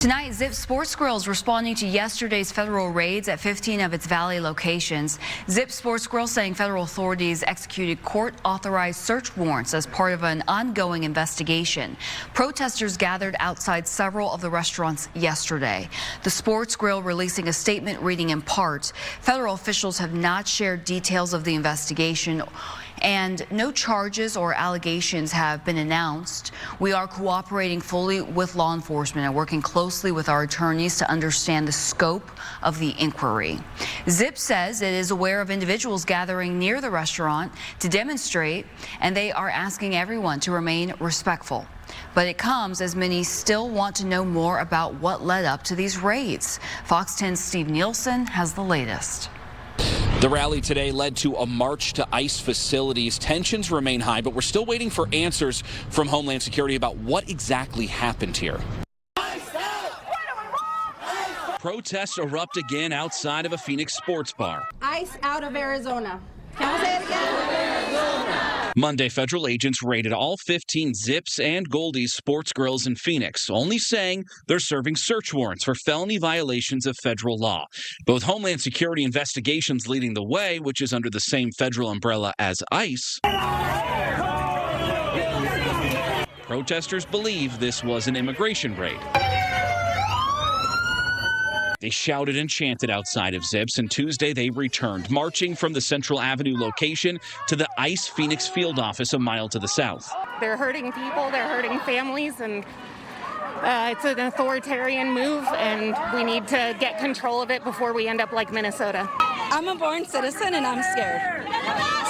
Tonight, Zip Sports Grill is responding to yesterday's federal raids at 15 of its Valley locations. Zip Sports Grill saying federal authorities executed court-authorized search warrants as part of an ongoing investigation. Protesters gathered outside several of the restaurants yesterday. The Sports Grill releasing a statement reading in part, federal officials have not shared details of the investigation and no charges or allegations have been announced. We are cooperating fully with law enforcement and working closely with our attorneys to understand the scope of the inquiry. Zip says it is aware of individuals gathering near the restaurant to demonstrate, and they are asking everyone to remain respectful. But it comes as many still want to know more about what led up to these raids. Fox 10's Steve Nielsen has the latest. The rally today led to a march to ICE facilities. Tensions remain high, but we're still waiting for answers from Homeland Security about what exactly happened here. Protests erupt again outside of a Phoenix sports bar. ICE out of Arizona. Can we say it again? Monday, federal agents raided all 15 Zips and Goldie's sports grills in Phoenix, only saying they're serving search warrants for felony violations of federal law. Both Homeland Security Investigations leading the way, which is under the same federal umbrella as ICE. Protesters believe this was an immigration raid. They shouted and chanted outside of Zips, and Tuesday they returned, marching from the Central Avenue location to the ICE Phoenix field office a mile to the south. They're hurting people, they're hurting families, and it's an authoritarian move, and we need to get control of it before we end up like Minnesota. I'm a born citizen, and I'm scared.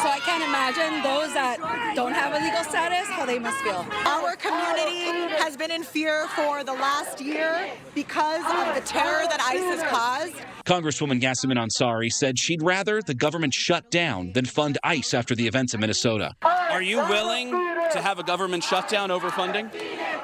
So I can't imagine those that don't have a legal status, how they must feel. Our community has been in fear for the last year because of the terror that ICE has caused. Congresswoman Yasmin Ansari said she'd rather the government shut down than fund ICE after the events in Minnesota. Are you willing to have a government shutdown over funding?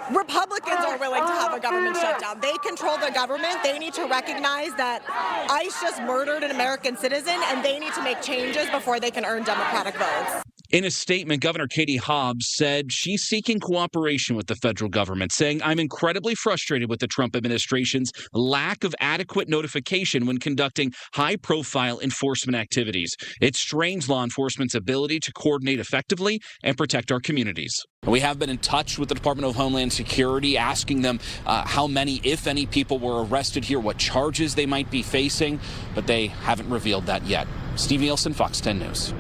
Republicans are willing to have a government shutdown. They control the government. They need to recognize that ICE just murdered an American citizen, and they need to make changes before they can earn Democratic votes. In a statement, Governor Katie Hobbs said she's seeking cooperation with the federal government, saying, "I'm incredibly frustrated with the Trump administration's lack of adequate notification when conducting high-profile enforcement activities. It strains law enforcement's ability to coordinate effectively and protect our communities." We have been in touch with the Department of Homeland Security, asking them how many, if any, people were arrested here, what charges they might be facing, but they haven't revealed that yet. Steve Nielsen, Fox 10 News.